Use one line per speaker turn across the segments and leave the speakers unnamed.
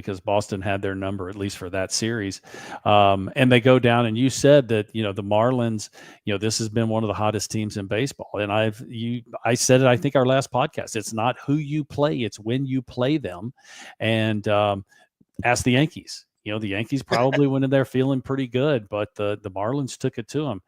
because Boston had their number, at least for that series. And they go down, and you said that, the Marlins, this has been one of the hottest teams in baseball. And I said it, I think our last podcast, it's not who you play, it's when you play them. And ask the Yankees. The Yankees probably went in there feeling pretty good, but the Marlins took it to them.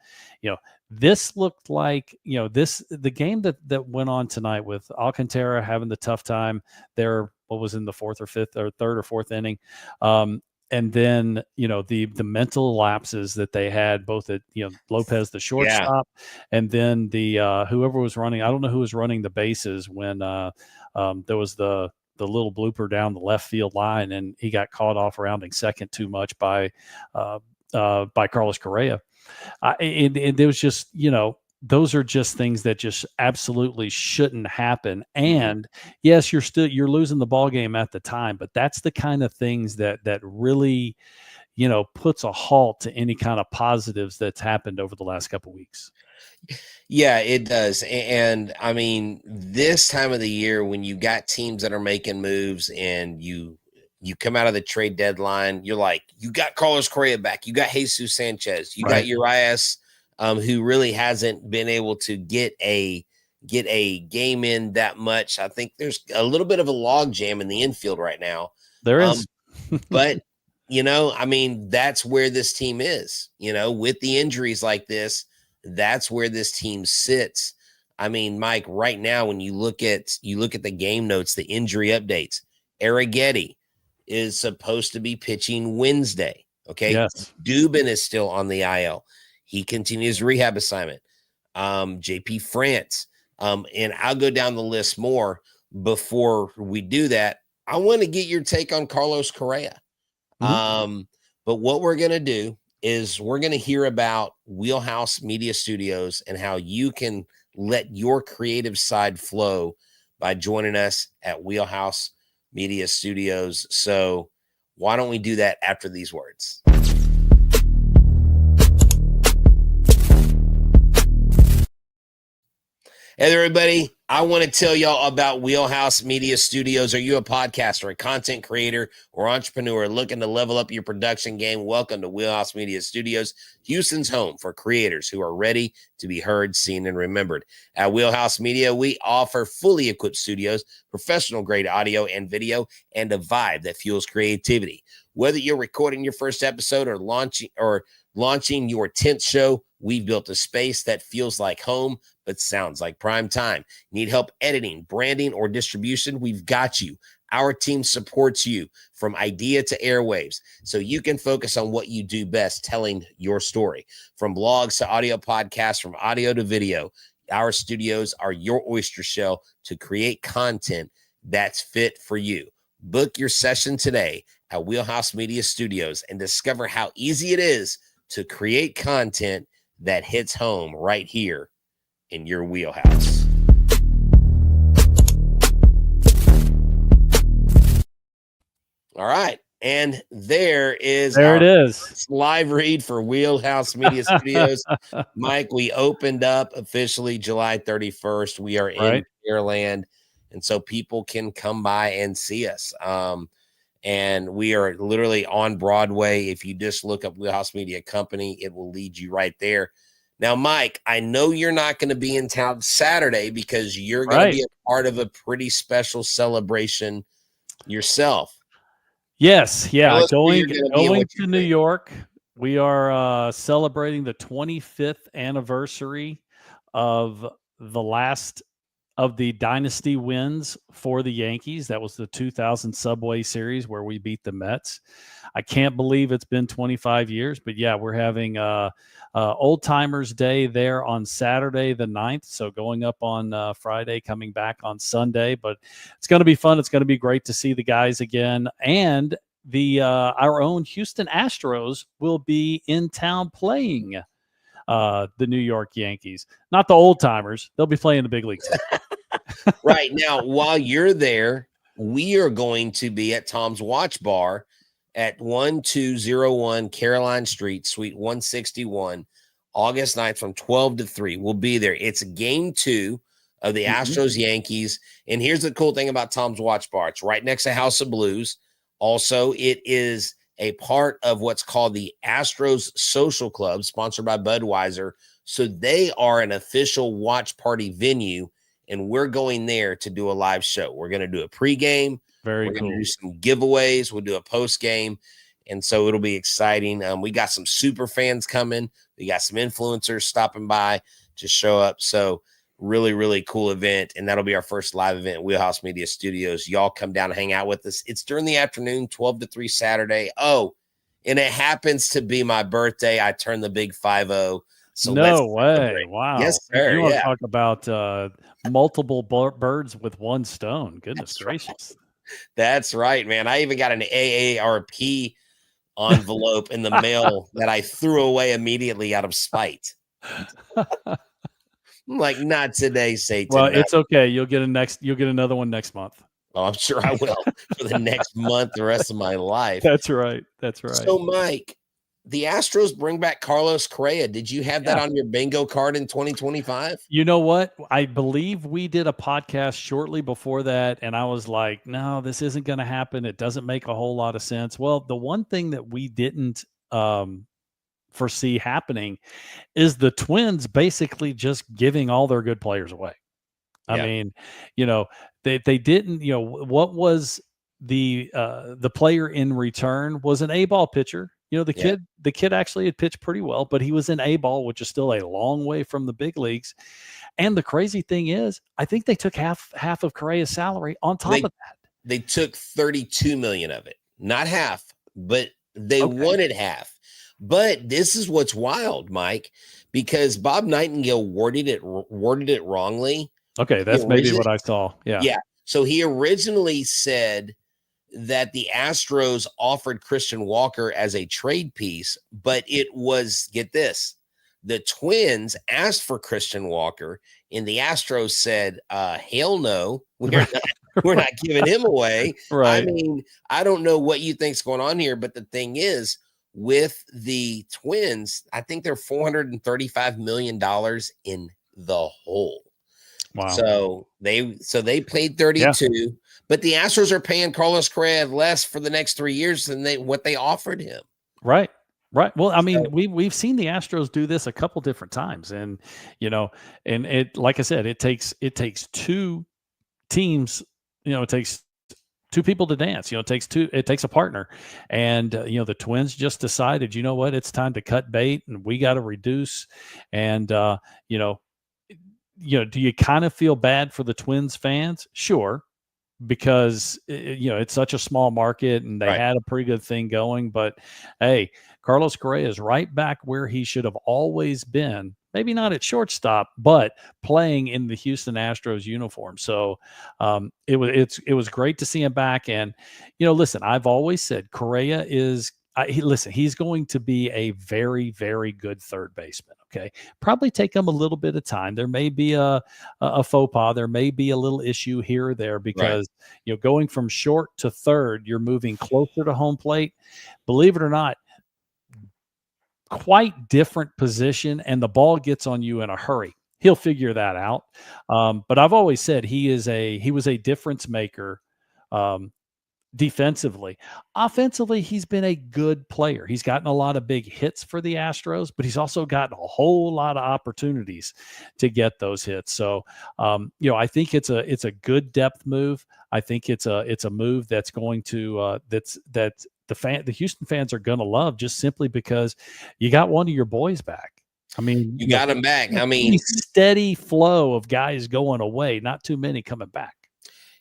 This looked like, the game that went on tonight with Alcantara having the tough time there, what was in the fourth or fifth or third or fourth inning. And then, the mental lapses that they had both at, Lopez, the shortstop, and then the whoever was running, I don't know who was running the bases when there was the little blooper down the left field line, and he got caught off rounding second too much by Carlos Correa. It was just, those are just things that just absolutely shouldn't happen. And yes, you're losing the ball game at the time, but that's the kind of things that really, puts a halt to any kind of positives that's happened over the last couple of weeks.
Yeah, it does. And I mean, this time of the year when you got teams that are making moves and you come out of the trade deadline, you're like, you got Carlos Correa back, you got Jesús Sánchez, you got Urias, who really hasn't been able to get a game in that much. I think there's a little bit of a log jam in the infield right now.
There is.
But, I mean, that's where this team is, with the injuries like this. That's where this team sits. I mean, Mike, right now, when you look at the game notes, the injury updates, Arrighetti is supposed to be pitching Wednesday. Okay.
Yes.
Dubin is still on the IL. He continues rehab assignment. JP France. And I'll go down the list more. Before we do that, I want to get your take on Carlos Correa. But what we're going to do is we're going to hear about Wheelhouse Media Studios and how you can let your creative side flow by joining us at Wheelhouse Media Studios. So why don't we do that after these words? Hey, everybody. I want to tell y'all about Wheelhouse Media Studios. Are you a podcaster, a content creator, or entrepreneur looking to level up your production game? Welcome to Wheelhouse Media Studios, Houston's home for creators who are ready to be heard, seen, and remembered. At Wheelhouse Media, we offer fully equipped studios, professional-grade audio and video, and a vibe that fuels creativity. Whether you're recording your first episode or launching your 10th show, we've built a space that feels like home but sounds like prime time. Need help editing, branding, or distribution? We've got you. Our team supports you from idea to airwaves so you can focus on what you do best, telling your story. From blogs to audio podcasts, from audio to video, our studios are your oyster shell to create content that's fit for you. Book your session today at Wheelhouse Media Studios and discover how easy it is to create content that hits home right here in your wheelhouse. All right. And there it is. Live read for Wheelhouse Media Studios. Mike, we opened up officially July 31st. We are in Fairland. And so people can come by and see us. And we are literally on Broadway. If you just look up Wheelhouse Media Company, it will lead you right there. Now, Mike, I know you're not going to be in town Saturday because you're going to be a part of a pretty special celebration yourself.
Yes. Yeah. Going to New York. We are celebrating the 25th anniversary of the last of the dynasty wins for the Yankees. That was the 2000 Subway Series where we beat the Mets. I can't believe it's been 25 years, but yeah, we're having Old Timers Day there on Saturday the 9th. So going up on Friday, coming back on Sunday, but it's going to be fun. It's going to be great to see the guys again. And our own Houston Astros will be in town playing the New York Yankees, not the old timers. They'll be playing the big leagues.
Right now, while you're there, we are going to be at Tom's Watch Bar at 1201 Caroline Street, Suite 161, August 9th from 12 to 3. We'll be there. It's game 2 of the Astros Yankees. And here's the cool thing about Tom's Watch Bar. It's right next to House of Blues. Also, it is a part of what's called the Astros Social Club, sponsored by Budweiser. So they are an official watch party venue, and we're going there to do a live show. We're going to do a pregame.
Very
We're
cool.
going to do some giveaways. We'll do a postgame. And so it'll be exciting. We got some super fans coming. We got some influencers stopping by to show up. So really, really cool event. And that'll be our first live event at Wheelhouse Media Studios. Y'all come down and hang out with us. It's during the afternoon, 12 to 3 Saturday. Oh, and it happens to be my birthday. I turned the big 5-0. So
no way. Wow.
Yes, sir.
You want to talk about multiple birds with one stone. Goodness gracious.
That's right, man. I even got an AARP envelope in the mail that I threw away immediately out of spite. I'm like, not today, Satan.
Well, it's okay. You'll get another one next month.
Oh, I'm sure I will for the next month, the rest of my life.
That's right.
So, Mike, the Astros bring back Carlos Correa. Did you have that on your bingo card in 2025?
You know what? I believe we did a podcast shortly before that, and I was like, no, this isn't going to happen. It doesn't make a whole lot of sense. Well, the one thing that we didn't foresee happening is the Twins basically just giving all their good players away. I mean, they didn't, what was the player in return was an A-ball pitcher. The kid actually had pitched pretty well, but he was in A-ball, which is still a long way from the big leagues. And the crazy thing is, I think they took half of Correa's salary on top of that.
They took $32 million of it, not half, but they wanted half. But this is what's wild, Mike, because Bob Nightingale worded it wrongly.
Okay, that's maybe what I saw. Yeah.
Yeah. So he originally said that the Astros offered Christian Walker as a trade piece, but it was, get this, the Twins asked for Christian Walker, and the Astros said, hell no, we're not giving him away.
Right.
I mean, I don't know what you think's going on here, but the thing is, with the Twins, I think they're $435 million in the hole.
Wow.
So they paid 32, but the Astros are paying Carlos Correa less for the next 3 years than what they offered him.
Right. Well, I mean, we've seen the Astros do this a couple different times, and and it, like I said, it takes two teams. It takes two people to dance. It takes a partner, and the Twins just decided, you know what, it's time to cut bait, and we got to reduce, and do you kind of feel bad for the Twins fans? Sure, because it's such a small market and they had a pretty good thing going. But hey, Carlos Correa is right back where he should have always been. Maybe not at shortstop, but playing in the Houston Astros uniform. So it was great to see him back. And listen, I've always said Correa is. He's going to be a very, very good third baseman. Okay. Probably take him a little bit of time. There may be a faux pas. There may be a little issue here or there because, going from short to third, you're moving closer to home plate. Believe it or not, quite different position, and the ball gets on you in a hurry. He'll figure that out. But I've always said he was a difference maker. Defensively. Offensively, he's been a good player. He's gotten a lot of big hits for the Astros, but he's also gotten a whole lot of opportunities to get those hits. So, I think it's a good depth move. I think it's a move that's going to that the Houston fans are going to love, just simply because you got one of your boys back. I mean,
you got him back. I mean,
steady flow of guys going away, not too many coming back.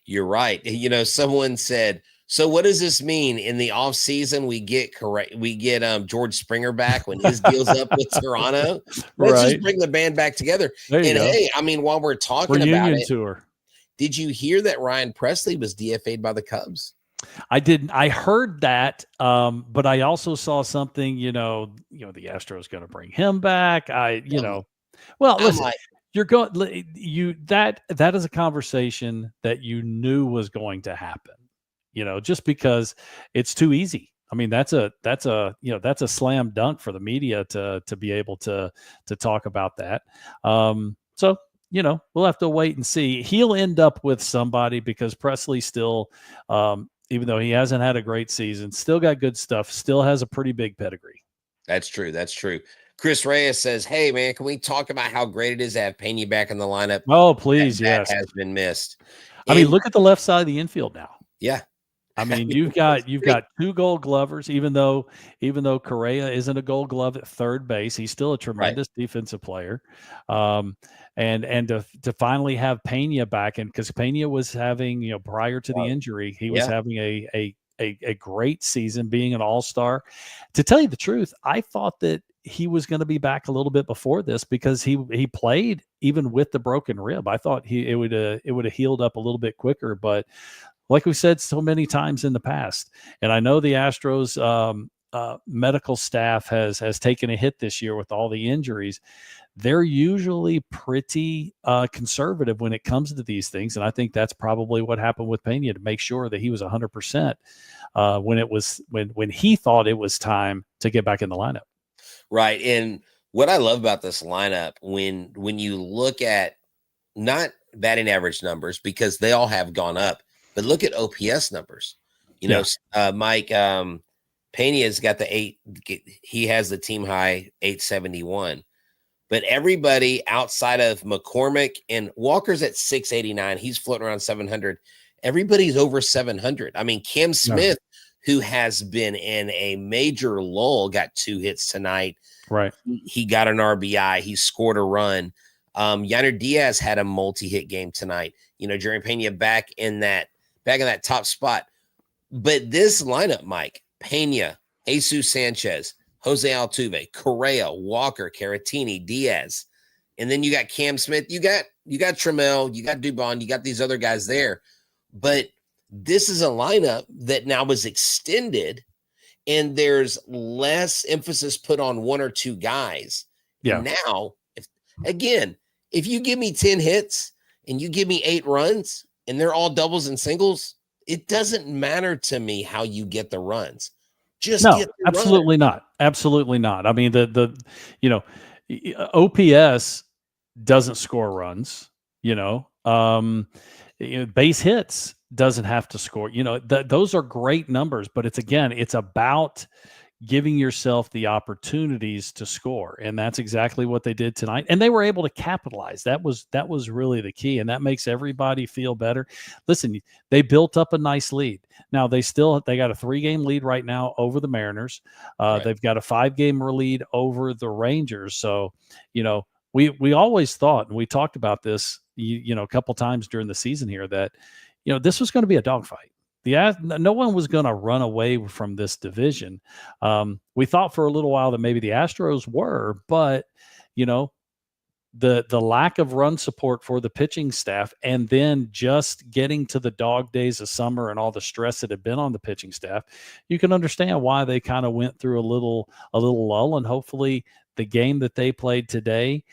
You're right. Someone said, so what does this mean? In the off season, we get George Springer back when his deal's up with Toronto. Let's just bring the band back together. Hey, I mean, while we're talking about it,
tour.
Did you hear that Ryan Presley was DFA'd by the Cubs?
I didn't. I heard that, but I also saw something. The Astros going to bring him back. Well, listen. You're going. That is a conversation that you knew was going to happen. Just because it's too easy. I mean, that's a slam dunk for the media to be able to talk about that. So we'll have to wait and see. He'll end up with somebody because Presley still even though he hasn't had a great season, still got good stuff, still has a pretty big pedigree.
That's true. That's true. Chris Reyes says, hey, man, can we talk about how great it is to have Pena back in the lineup?
Oh, please, yes.
That has been missed.
I mean, look at the left side of the infield now.
Yeah.
I mean, you've got 2 Gold Glovers, even though Correa isn't a Gold Glove at third base, he's still a tremendous defensive player. And to finally have Pena back, and because Pena was having, prior to the injury, he was having a great season, being an all-star. To tell you the truth, I thought that he was going to be back a little bit before this because he played even with the broken rib. I thought it would have healed up a little bit quicker, but like we said so many times in the past, and I know the Astros medical staff has taken a hit this year with all the injuries. They're usually pretty conservative when it comes to these things, and I think that's probably what happened with Pena to make sure that he was 100% when he thought it was time to get back in the lineup.
Right, and what I love about this lineup, when you look at not batting average numbers, because they all have gone up, but look at OPS numbers. Mike Pena's got the 8. He has the team high 871. But everybody outside of McCormick and Walker's at 689. He's floating around 700. Everybody's over 700. I mean, Cam Smith, who has been in a major lull, got 2 hits tonight.
Right.
He got an RBI. He scored a run. Yainer Díaz had a multi-hit game tonight. Jerry Pena back in that top spot. But this lineup, Mike, Pena, Jesús Sánchez, Jose Altuve, Correa, Walker, Caratini, Diaz. And then you got Cam Smith. You got Trammell, you got Dubon, you got these other guys there. But this is a lineup that now was extended, and there's less emphasis put on 1 or 2 guys. Yeah. Now, if you give me 10 hits and you give me 8 runs and they're all doubles and singles, it doesn't matter to me how you get the runs. Just get the
absolutely
run.
not. Absolutely not. I mean, the OPS doesn't score runs, base hits doesn't have to score, those are great numbers, but it's about giving yourself the opportunities to score. And that's exactly what they did tonight. And they were able to capitalize. That was really the key. And that makes everybody feel better. Listen, they built up a nice lead. Now they got a 3-game lead right now over the Mariners. They've got a 5-game lead over the Rangers. So, we always thought, and we talked about this, a couple times during the season here, that, this was going to be a dogfight. No one was going to run away from this division. We thought for a little while that maybe the Astros were, but the lack of run support for the pitching staff, and then just getting to the dog days of summer and all the stress that had been on the pitching staff, you can understand why they kind of went through a little lull. And hopefully the game that they played today,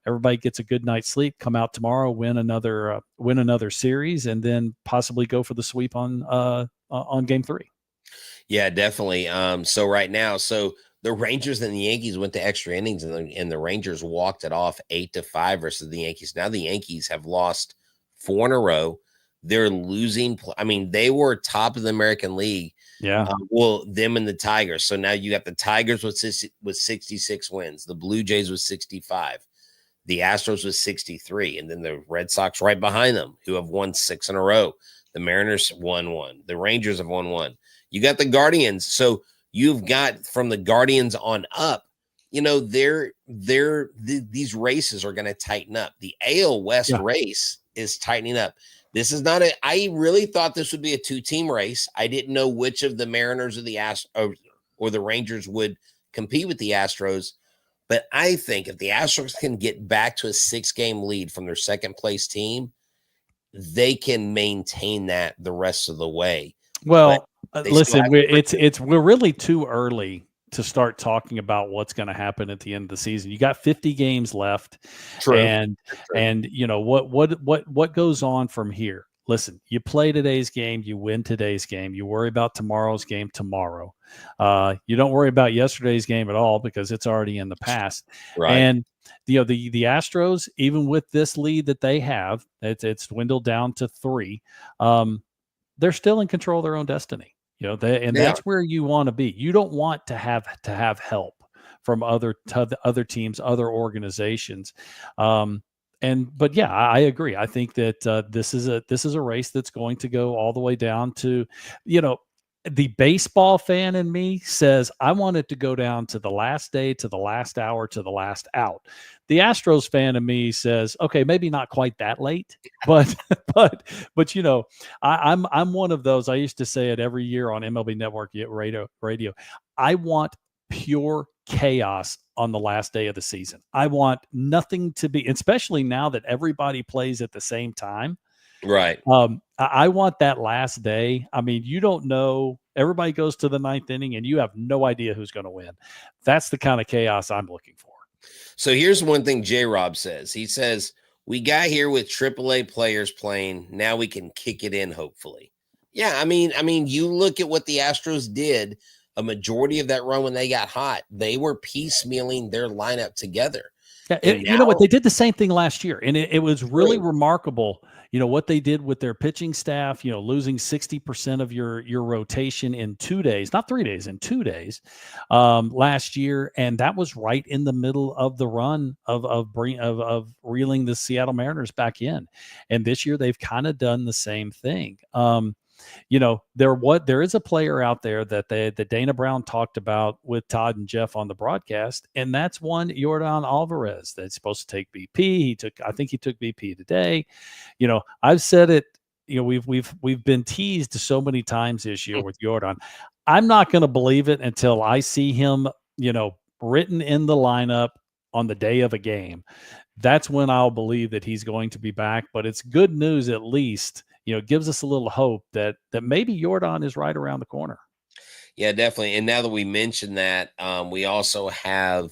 everybody gets a good night's sleep, come out tomorrow, win another series, and then possibly go for the sweep on Game 3.
Yeah, definitely. So right now, the Rangers and the Yankees went to extra innings, and the Rangers walked it off 8-5 versus the Yankees. Now the Yankees have lost 4 in a row. They're losing. I mean, they were top of the American League.
Yeah.
Them and the Tigers. So now you got the Tigers with 66 wins, the Blue Jays with 65, the Astros with 63, and then the Red Sox right behind them, who have won 6 in a row. The Mariners won 1. The Rangers have won 1. You got the Guardians. So you've got from the Guardians on up, these races are going to tighten up. The AL West race is tightening up. This is not I really thought this would be a 2-team race. I didn't know which of the Mariners or the or the Rangers would compete with the Astros. But I think if the Astros can get back to a 6-game lead from their second place team, they can maintain that the rest of the way.
Well, listen, we're really too early to start talking about what's going to happen at the end of the season. You got 50 games left.
True.
And what goes on from here? Listen, you play today's game, you win today's game, you worry about tomorrow's game tomorrow. You don't worry about yesterday's game at all because it's already in the past.
Right.
And the Astros, even with this lead that they have, it's dwindled down to 3. they're still in control of their own destiny. That's where you want to be. You don't want to have help from other teams, other organizations. But yeah, I agree. I think that this is a race that's going to go all the way down to, the baseball fan in me says I want it to go down to the last day, to the last hour, to the last out. The Astros fan in me says, okay, maybe not quite that late, but I'm one of those. I used to say it every year on MLB Network radio. I want pure chaos on the last day of the season. I want nothing to be, especially now that everybody plays at the same time.
Right.
I want that last day. I mean, you don't know. Everybody goes to the ninth inning and you have no idea who's going to win. That's the kind of chaos I'm looking for.
So here's one thing J-Rob says. He says, we got here with AAA players playing. Now we can kick it in, hopefully. Yeah, I mean, you look at what the Astros did. A majority of that run when they got hot, they were piecemealing their lineup together.
Yeah, you know what? They did the same thing last year, and it was really remarkable. What they did with their pitching staff, losing 60% of your rotation in 2 days, not 3 days, in 2 days last year. And that was right in the middle of the run of reeling the Seattle Mariners back in. And this year they've kind of done the same thing. There is a player out there that Dana Brown talked about with Todd and Jeff on the broadcast, and that's one Yordan Alvarez that's supposed to take BP. I think he took BP today. I've said it. We've been teased so many times this year with Yordan. I'm not going to believe it until I see him, written in the lineup on the day of a game. That's when I'll believe that he's going to be back. But it's good news, at least. Gives us a little hope that maybe Yordan is right around the corner.
Yeah, definitely. And now that we mentioned that, we also have,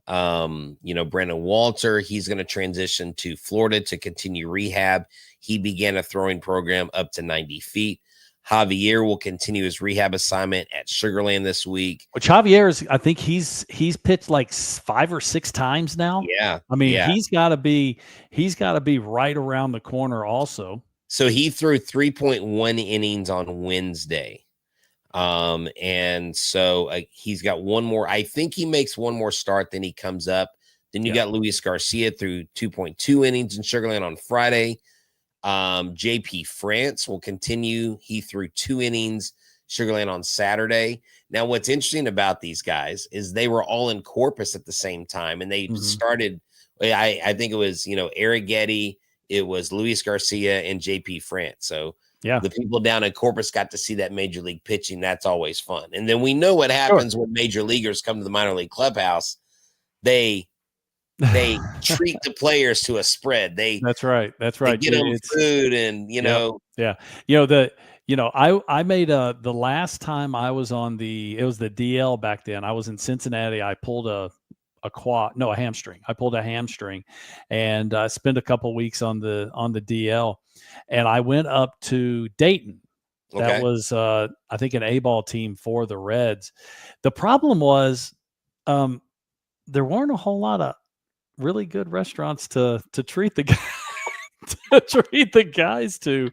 Brandon Walter. He's going to transition to Florida to continue rehab. He began a throwing program up to 90 feet. Javier will continue his rehab assignment at Sugarland this week.
Which Javier is, I think he's pitched like 5 or 6 times now.
Yeah.
I mean, he's got to be right around the corner also.
So he threw 3.1 innings on Wednesday. And so he's got one more. I think he makes one more start, then he comes up. Then you got Luis Garcia through 2.2 innings in Sugarland on Friday. JP France will continue. He threw 2 innings Sugarland on Saturday. Now, what's interesting about these guys is they were all in Corpus at the same time, and they started. I think it was Arrighetti, it was Luis Garcia, and JP France. So the people down in Corpus got to see that major league pitching. That's always fun. And then we know what happens when major leaguers come to the minor league clubhouse. They treat the players to a spread. That's right.
They
get them food and,
I made the last time I was on it was the DL back then. I was in Cincinnati. I pulled a hamstring. I pulled a hamstring and I spent a couple weeks on the DL, and I went up to Dayton. That was, I think, an A-ball team for the Reds. The problem was there weren't a whole lot of really good restaurants to treat the guys to,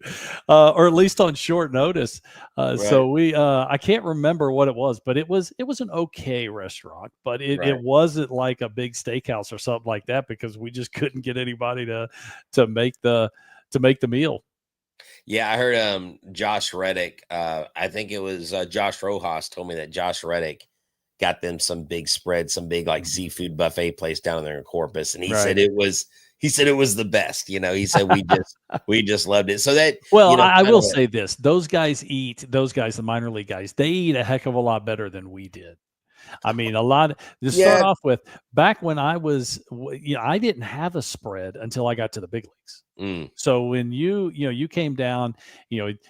or at least on short notice. So we, I can't remember what it was, but it was an okay restaurant, but it wasn't like a big steakhouse or something like that, because we just couldn't get anybody to make the meal.
Yeah, I heard Josh Reddick. I think it was Josh Rojas told me that Josh Reddick got them some big spread, some big like seafood buffet place down there in Corpus, and he said it was the best. He said we just loved it. So that
I will say this: those guys, the minor league guys, they eat a heck of a lot better than we did. I mean, start off with, back when I was, I didn't have a spread until I got to the big leagues. So when you came down,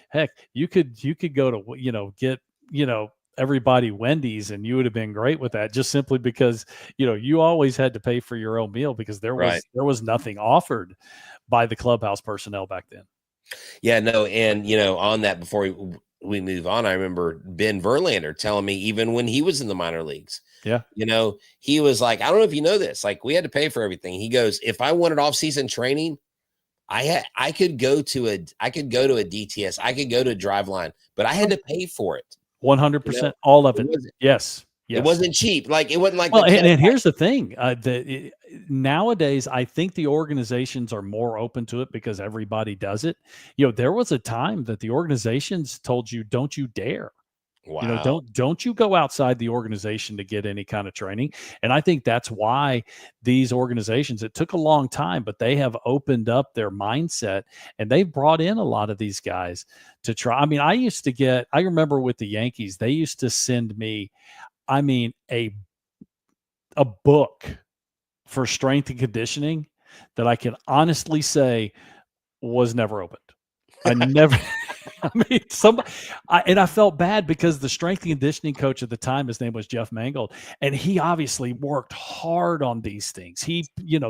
heck, you could go to, get, everybody Wendy's, and you would have been great with that, just simply because, you always had to pay for your own meal, because there was nothing offered by the clubhouse personnel back then.
Yeah, no. And, on that, before we move on, I remember Ben Verlander telling me, even when he was in the minor leagues, he was like, I don't know if you know this, like, we had to pay for everything. He goes, if I wanted off-season training, I could go to a DTS, I could go to a Driveline, but I had to pay for it.
100%, all of it. Yes.
It wasn't cheap. Like it wasn't like
well, and here's the thing: nowadays, I think the organizations are more open to it because everybody does it. There was a time that the organizations told you, "Don't you dare."
Wow.
Don't you go outside the organization to get any kind of training. And I think that's why these organizations, it took a long time, but they have opened up their mindset and they've brought in a lot of these guys to try. I mean, I remember with the Yankees, they used to send me, a book for strength and conditioning that I can honestly say was never opened. I never, I felt bad because the strength and conditioning coach at the time, his name was Jeff Mangold, and he obviously worked hard on these things.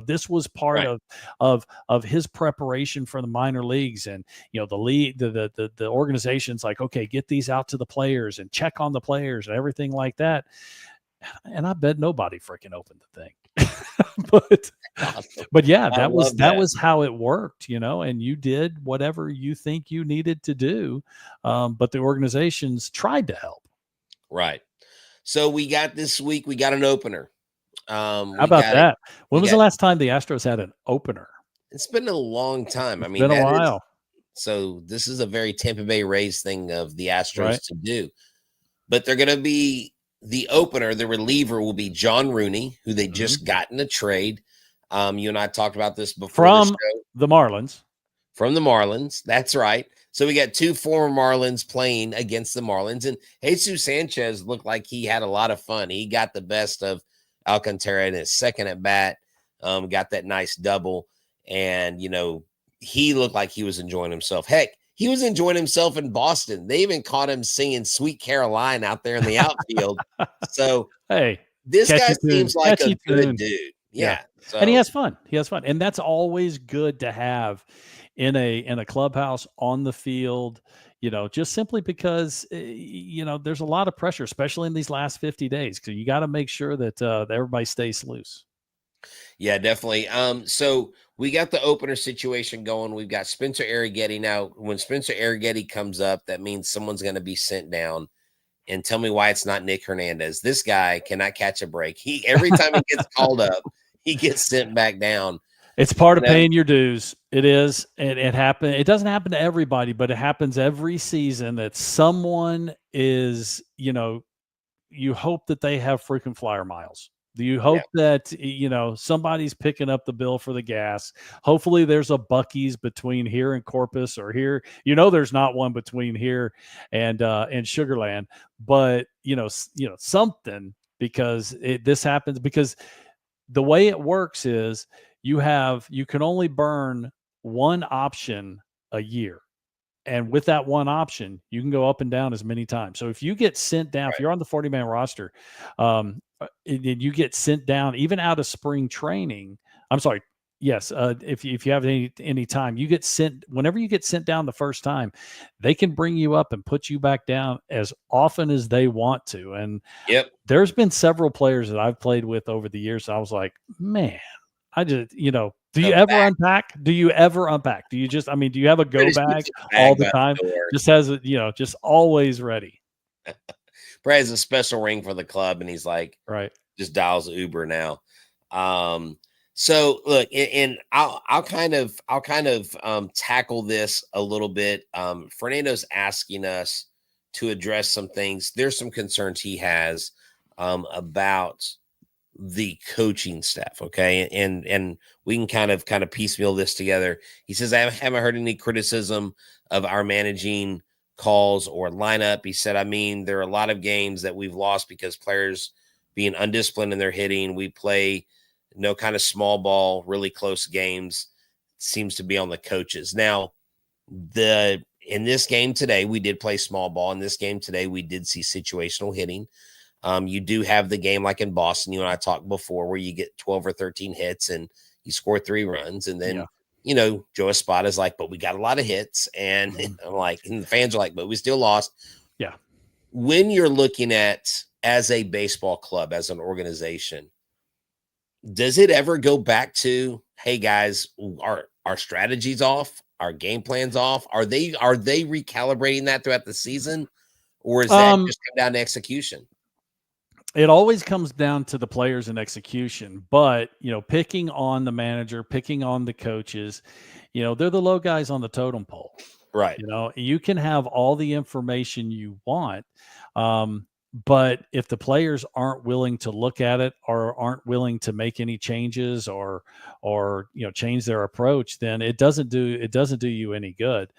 This was part of his preparation for the minor leagues, and the organization's like, okay, get these out to the players and check on the players and everything like that. And I bet nobody freaking opened the thing. but yeah, that was how it worked, and you did whatever you think you needed to do. But the organizations tried to help.
Right. So we got this week, we got an opener.
How about that? When was the last time the Astros had an opener?
It's been a long time.
It's been a while.
So this is a very Tampa Bay Rays thing of the Astros to do. But they're going to be the opener, the reliever will be John Rooney, who they just got in a trade. You and I talked about this before
from the Marlins.
From the Marlins. That's right. So we got two former Marlins playing against the Marlins. And Jesús Sánchez looked like he had a lot of fun. He got the best of Alcantara in his second at bat, got that nice double. And, he looked like he was enjoying himself. Heck, he was enjoying himself in Boston. They even caught him singing Sweet Caroline out there in the outfield. So,
hey,
this guy seems like a good dude. Yeah. So.
And he has fun. And that's always good to have in a clubhouse, on the field, just simply because, there's a lot of pressure, especially in these last 50 days. So you got to make sure that everybody stays loose.
Yeah, definitely. So we got the opener situation going. We've got Spencer Arrighetti. Now, when Spencer Arrighetti comes up, that means someone's going to be sent down. And tell me why it's not Nick Hernandez. This guy cannot catch a break. Every time he gets called up, he gets sent back down.
It's part of paying your dues. It is. And it happens. It doesn't happen to everybody, but it happens every season that someone is, you hope that they have freaking flyer miles. Do you hope that, somebody's picking up the bill for the gas? Hopefully there's a Buc-ee's between here and Corpus, or here, there's not one between here and Sugar Land, but something, because this happens because the way it works is you can only burn one option a year. And with that one option, you can go up and down as many times. So if you get sent down, if you're on the 40-man roster, and you get sent down even out of spring training, I'm sorry. Yes. If you have any time, you get sent, whenever you get sent down the first time, they can bring you up and put you back down as often as they want to. And there's been several players that I've played with over the years. I was like, man, I just, do you ever unpack? Do you just, do you have a go bag all the time? Just has it, just always ready.
Brad has a special ring for the club, and he's like, just dials Uber now. So look, and I'll kind of tackle this a little bit. Fernando's asking us to address some things. There's some concerns he has about the coaching staff. Okay. And we can kind of piecemeal this together. He says, I haven't heard any criticism of our managing calls or lineup. He said, there are a lot of games that we've lost because players being undisciplined in their hitting. We play no kind of small ball, really close games. It seems to be on the coaches. Now, in this game today, we did play small ball. In this game today, we did see situational hitting. You do have the game like in Boston, you and I talked before, where you get 12 or 13 hits and you score 3 runs. And then, Joe Espada's like, but we got a lot of hits. And I'm like, and the fans are like, but we still lost.
Yeah.
When you're looking at, as a baseball club, as an organization, does it ever go back to, hey guys, our strategies off, our game plans off? Are they recalibrating that throughout the season, or is that just come down to execution?
It always comes down to the players and execution, but picking on the manager, picking on the coaches, they're the low guys on the totem pole.
Right.
You can have all the information you want, but if the players aren't willing to look at it or aren't willing to make any changes or change their approach, then it doesn't do you any good.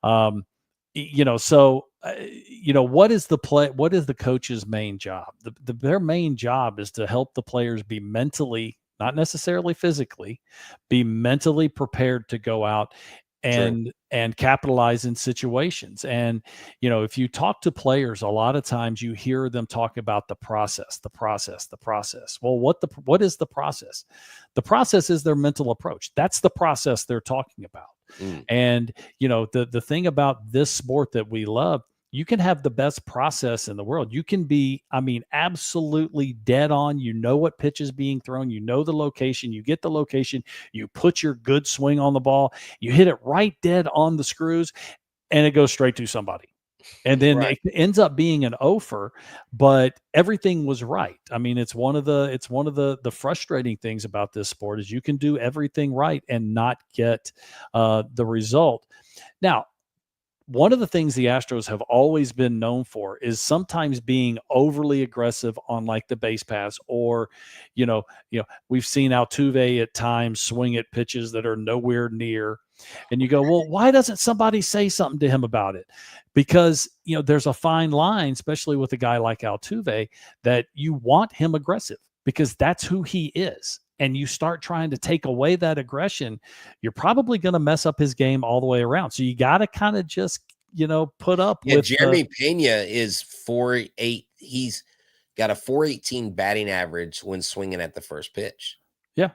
So what is the coach's main job? Their main job is to help the players be mentally, not necessarily physically, be mentally prepared to go out and capitalize in situations. And if you talk to players, a lot of times you hear them talk about the process. Well, what is the process? The process is their mental approach. That's the process they're talking about. And the thing about this sport that we love, you can have the best process in the world. You can be, absolutely dead on. What pitch is being thrown. The location. You get the location. You put your good swing on the ball. You hit it right dead on the screws, and it goes straight to somebody. And then it ends up being an offer, but everything was right. It's one of the frustrating things about this sport is you can do everything right and not get the result. Now, one of the things the Astros have always been known for is sometimes being overly aggressive on like the base paths, or, we've seen Altuve at times swing at pitches that are nowhere near. And you go, well, why doesn't somebody say something to him about it? Because, there's a fine line, especially with a guy like Altuve, that you want him aggressive because that's who he is. And you start trying to take away that aggression, you're probably going to mess up his game all the way around. So you got to kind of just, put up with
Jeremy Pena is 4.8. He's got a 4.18 batting average when swinging at the first pitch.
Yeah.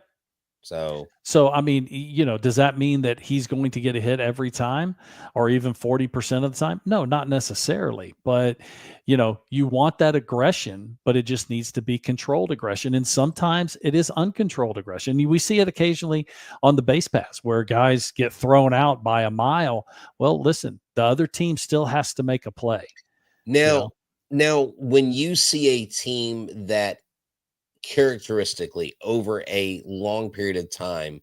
So
does that mean that he's going to get a hit every time or even 40% of the time? No, not necessarily. But, you want that aggression, but it just needs to be controlled aggression. And sometimes it is uncontrolled aggression. We see it occasionally on the base paths where guys get thrown out by a mile. Well, listen, the other team still has to make a play.
Now, when you see a team that characteristically over a long period of time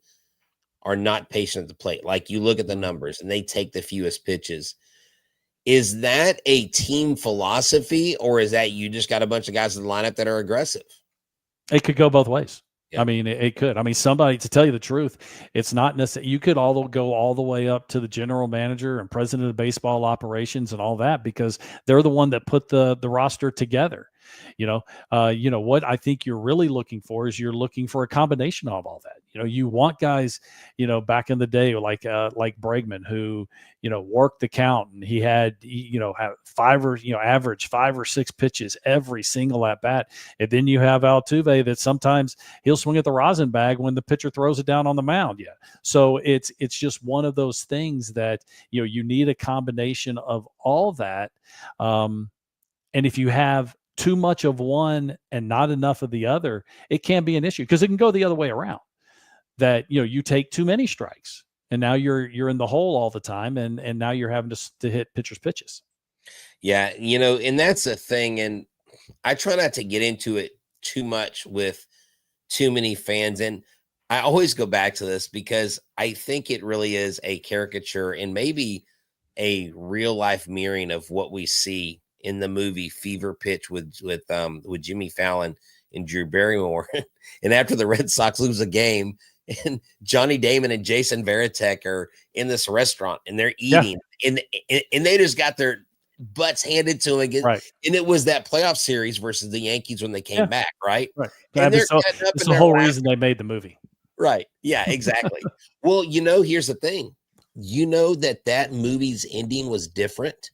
are not patient at the plate, like you look at the numbers and they take the fewest pitches, is that a team philosophy, or is that you just got a bunch of guys in the lineup that are aggressive?
It could go both ways.
Yeah.
It could. Somebody, to tell you the truth, it's not necessary. You could go all the way up to the general manager and president of baseball operations and all that, because they're the one that put the roster together. What I think you're really looking for is you're looking for a combination of all that. You want guys, back in the day, like Bregman, who, worked the count, and he had, average 5 or 6 pitches every single at bat. And then you have Altuve that sometimes he'll swing at the rosin bag when the pitcher throws it down on the mound. Yeah. So it's just one of those things that, you need a combination of all that. And if you have too much of one and not enough of the other, it can be an issue, because it can go the other way around, that, you take too many strikes and now you're in the hole all the time. And now you're having to hit pitchers' pitches.
Yeah. And that's the thing. And I try not to get into it too much with too many fans. And I always go back to this because I think it really is a caricature and maybe a real life mirroring of what we see in the movie Fever Pitch with Jimmy Fallon and Drew Barrymore. And after the Red Sox lose a game, and Johnny Damon and Jason Varitek are in this restaurant and they're eating, and they just got their butts handed to them again.
Right.
And it was that playoff series versus the Yankees when they came back, right?
Right.
And
That's the whole reason they made the movie.
Right. Yeah, exactly. Well, here's the thing. That movie's ending was different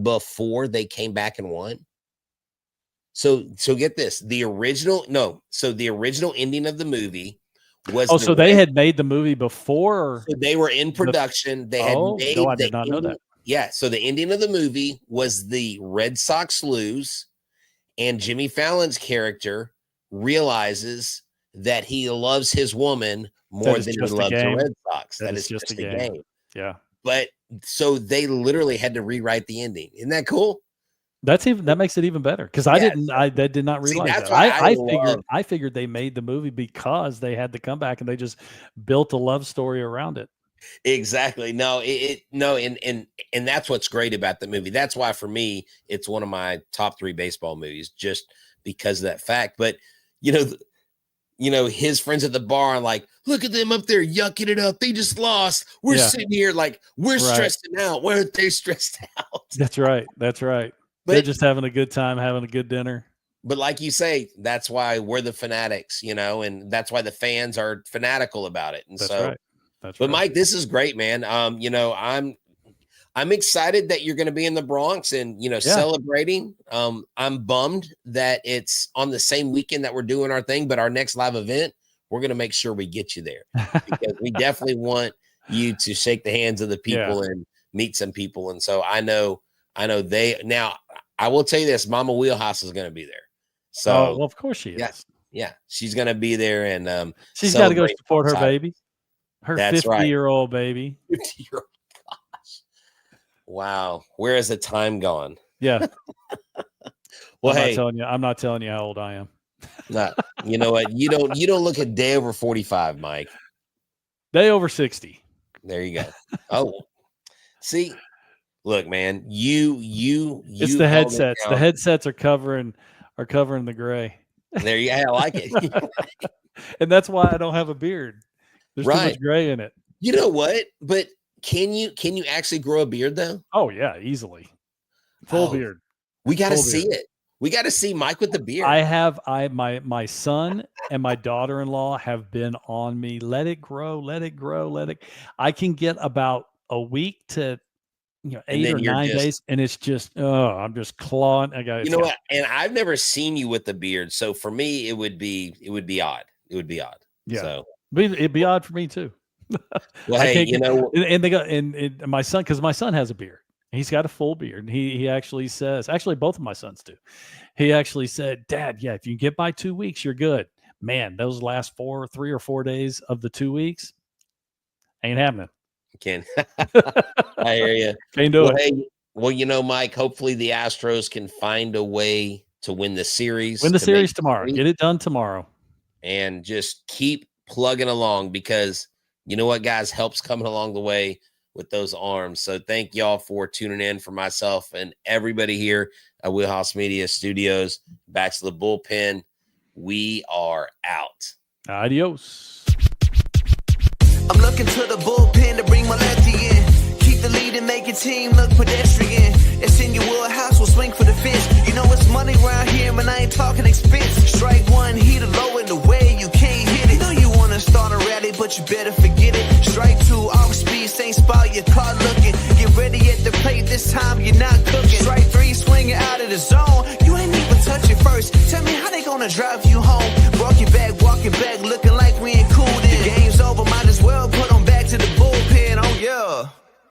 before they came back and won. So get this. The original ending of the movie was
so they had made the movie before.
So they were in production. They had made
I did not know that.
Yeah. So the ending of the movie was the Red Sox lose, and Jimmy Fallon's character realizes that he loves his woman more than he loves the Red Sox.
That is just a game. Yeah.
But so they literally had to rewrite the ending. Isn't that cool?
That makes it even better because I did not realize that. I figured they made the movie because they had the comeback and they just built a love story around it.
Exactly. No, and that's what's great about the movie. That's why for me it's one of my top 3 baseball movies, just because of that fact. But his friends at the bar are like, look at them up there yucking it up. They just lost. We're sitting here like we're stressing out. Why aren't they stressed out?
That's right. But they're just having a good time, having a good dinner.
But like you say, that's why we're the fanatics, and that's why the fans are fanatical about it. And
That's
right. Mike, this is great, man. I'm excited that you're going to be in the Bronx and, celebrating. I'm bummed that it's on the same weekend that we're doing our thing, but our next live event, we're going to make sure we get you there because we definitely want you to shake the hands of the people and meet some people. And so I know now I will tell you this, Mama Wheelhouse is going to be there. So,
well, of course she is.
Yeah. She's going to be there and,
she's got to go support her baby. Her 50-year-old baby.
50-year-old. Gosh. Wow. Where has the time gone?
Yeah.
Well,
I'm not telling you how old I am.
Nah, you know what? You don't look a day over 45, Mike.
Day over 60.
There you go. Oh, see, look, man, it's
the headsets. The headsets are covering the gray.
There you go. I like it.
And that's why I don't have a beard. There's too much gray in it.
You know what? But can you actually grow a beard though?
Oh yeah, easily. Full beard.
We got to see it. We got to see Mike with the beard.
My son and my daughter-in-law have been on me. Let it grow. I can get about a week to 8 or 9 days, and it's just I'm just clawing.
What? And I've never seen you with the beard, so for me it would be odd. It would be odd.
Yeah.
So
it'd be odd for me too.
Well, hey,
and they got and my son, because my son has a beard. He's got a full beard. And he actually says, actually both of my sons do. He actually said, Dad, if you get by 2 weeks, you're good. Man, those last 3 or 4 days of the 2 weeks ain't happening.
Can I hear you?
Can't do it.
Hey, well, Mike, hopefully the Astros can find a way to win the series.
Win the series tomorrow. Get it done tomorrow.
And just keep plugging along because you know what, guys, help's coming along the way with those arms. So thank y'all for tuning in. For myself and everybody here at Wheelhouse Media Studios, back to the bullpen. We are out.
Adios.
I'm looking to the bullpen to bring my lefty in. Keep the lead and make your team look pedestrian. It's in your wheelhouse, we'll swing for the fence. You know it's money around here, man, I ain't talking expense. Strike one, heat low in the way, you can't hit it. You know you want to start a rally, but you better forget it. Strike two, off speed, same spot, your car looking. Get ready at the plate, this time you're not cooking. Strike three, swinging out of the zone. You ain't even touch it first. Tell me how they gonna drive you home.